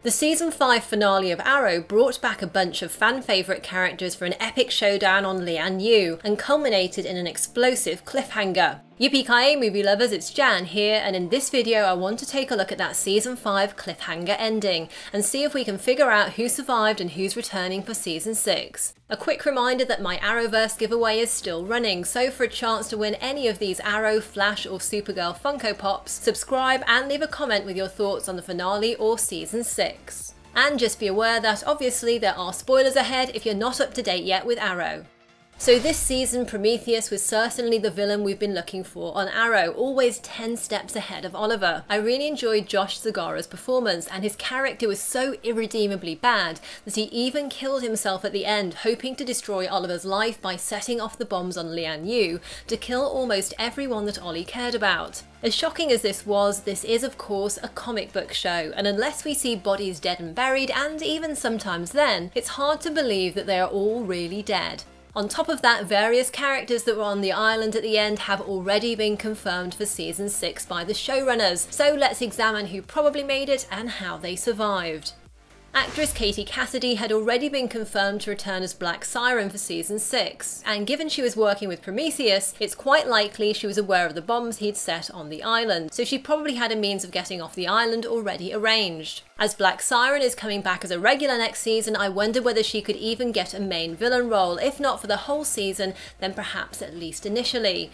The season 5 finale of Arrow brought back a bunch of fan favourite characters for an epic showdown on Lian Yu and culminated in an explosive cliffhanger. Yippee-ki-yay movie lovers, it's Jan here, and in this video I want to take a look at that season 5 cliffhanger ending and see if we can figure out who survived and who's returning for season 6. A quick reminder that my Arrowverse giveaway is still running, so for a chance to win any of these Arrow, Flash or Supergirl Funko Pops, subscribe and leave a comment with your thoughts on the finale or season 6. And just be aware that obviously there are spoilers ahead if you're not up to date yet with Arrow. So this season, Prometheus was certainly the villain we've been looking for on Arrow, always 10 steps ahead of Oliver. I really enjoyed Josh Segarra's performance, and his character was so irredeemably bad that he even killed himself at the end, hoping to destroy Oliver's life by setting off the bombs on Lian Yu to kill almost everyone that Ollie cared about. As shocking as this is of course a comic book show, and unless we see bodies dead and buried, and even sometimes then, it's hard to believe that they are all really dead. On top of that, various characters that were on the island at the end have already been confirmed for season 6 by the showrunners, so let's examine who probably made it and how they survived. Actress Katie Cassidy had already been confirmed to return as Black Siren for season 6, and given she was working with Prometheus, it's quite likely she was aware of the bombs he'd set on the island, so she probably had a means of getting off the island already arranged. As Black Siren is coming back as a regular next season, I wonder whether she could even get a main villain role, if not for the whole season, then perhaps at least initially.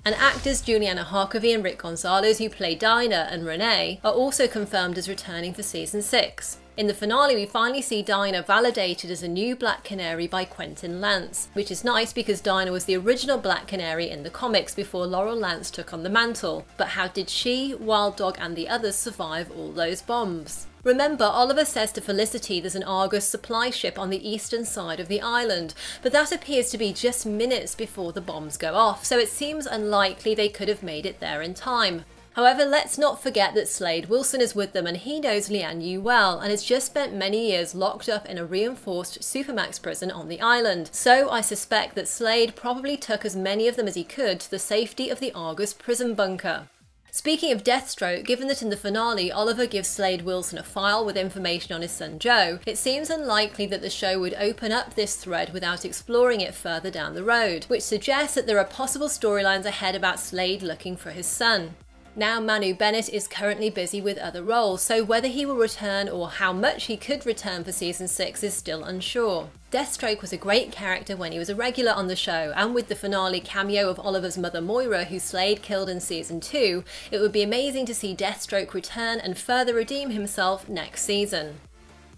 And actors Juliana Harkavy and Rick Gonzalez, who play Dinah and Renee, are also confirmed as returning for season 6. In the finale, we finally see Dinah validated as a new Black Canary by Quentin Lance, which is nice because Dinah was the original Black Canary in the comics before Laurel Lance took on the mantle. But how did she, Wild Dog and the others survive all those bombs? Remember, Oliver says to Felicity there's an Argus supply ship on the eastern side of the island, but that appears to be just minutes before the bombs go off, so it seems unlikely they could have made it there in time. However, let's not forget that Slade Wilson is with them, and he knows Lian Yu well and has just spent many years locked up in a reinforced Supermax prison on the island, so I suspect that Slade probably took as many of them as he could to the safety of the Argus prison bunker. Speaking of Deathstroke, given that in the finale Oliver gives Slade Wilson a file with information on his son Joe, it seems unlikely that the show would open up this thread without exploring it further down the road, which suggests that there are possible storylines ahead about Slade looking for his son. Now Manu Bennett is currently busy with other roles, so whether he will return or how much he could return for season 6 is still unsure. Deathstroke was a great character when he was a regular on the show, and with the finale cameo of Oliver's mother Moira, who Slade killed in season 2, it would be amazing to see Deathstroke return and further redeem himself next season.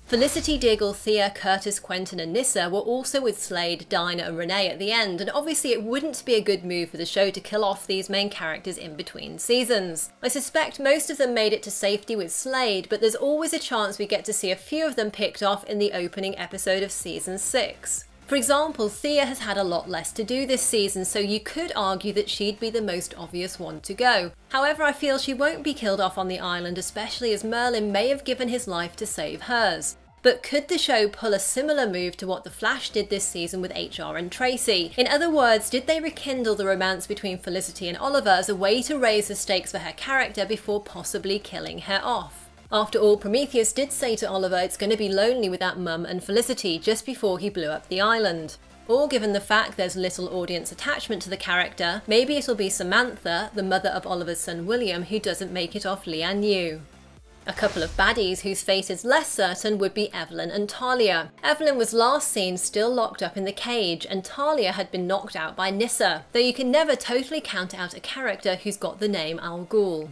Felicity, Diggle, Thea, Curtis, Quentin and Nyssa were also with Slade, Dinah and Renee at the end, and obviously it wouldn't be a good move for the show to kill off these main characters in between seasons. I suspect most of them made it to safety with Slade, but there's always a chance we get to see a few of them picked off in the opening episode of season 6. For example, Thea has had a lot less to do this season, so you could argue that she'd be the most obvious one to go. However, I feel she won't be killed off on the island, especially as Merlin may have given his life to save hers. But could the show pull a similar move to what The Flash did this season with HR and Tracy? In other words, did they rekindle the romance between Felicity and Oliver as a way to raise the stakes for her character before possibly killing her off? After all, Prometheus did say to Oliver it's going to be lonely without Mum and Felicity just before he blew up the island. Or given the fact there's little audience attachment to the character, maybe it'll be Samantha, the mother of Oliver's son William, who doesn't make it off Lian Yu. A couple of baddies whose fate is less certain would be Evelyn and Talia. Evelyn was last seen still locked up in the cage, and Talia had been knocked out by Nyssa, though you can never totally count out a character who's got the name Al Ghul.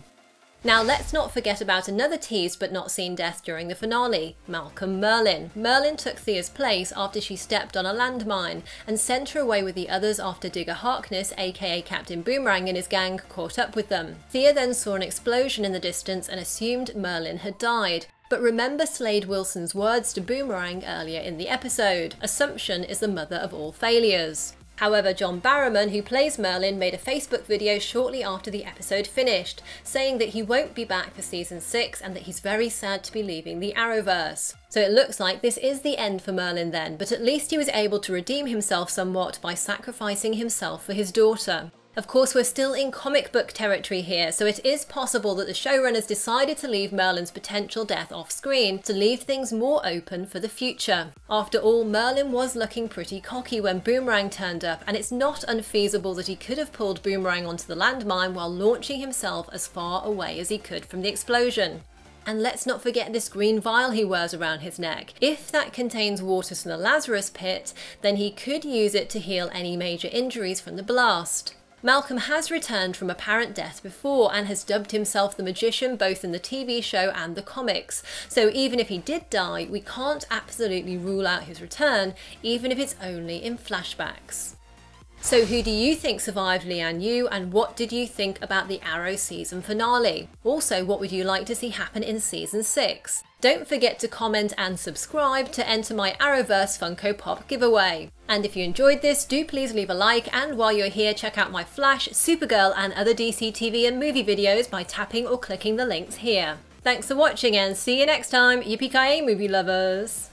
Now let's not forget about another teased but not seen death during the finale, Malcolm Merlyn. Merlyn took Thea's place after she stepped on a landmine and sent her away with the others after Digger Harkness, aka Captain Boomerang, and his gang caught up with them. Thea then saw an explosion in the distance and assumed Merlyn had died. But remember Slade Wilson's words to Boomerang earlier in the episode, assumption is the mother of all failures. However, John Barrowman, who plays Merlyn, made a Facebook video shortly after the episode finished, saying that he won't be back for season 6 and that he's very sad to be leaving the Arrowverse. So it looks like this is the end for Merlyn then, but at least he was able to redeem himself somewhat by sacrificing himself for his daughter. Of course, we're still in comic book territory here, so it is possible that the showrunners decided to leave Merlin's potential death off screen to leave things more open for the future. After all, Merlin was looking pretty cocky when Boomerang turned up, and it's not unfeasible that he could have pulled Boomerang onto the landmine while launching himself as far away as he could from the explosion. And let's not forget this green vial he wears around his neck. If that contains water from the Lazarus Pit, then he could use it to heal any major injuries from the blast. Malcolm has returned from apparent death before and has dubbed himself the Magician both in the TV show and the comics, so even if he did die, we can't absolutely rule out his return, even if it's only in flashbacks. So who do you think survived Lian Yu, and what did you think about the Arrow season finale? Also, what would you like to see happen in season 6? Don't forget to comment and subscribe to enter my Arrowverse Funko Pop giveaway. And if you enjoyed this, do please leave a like, and while you're here, check out my Flash, Supergirl and other DC TV and movie videos by tapping or clicking the links here. Thanks for watching and see you next time, yippee-ki-yay movie lovers!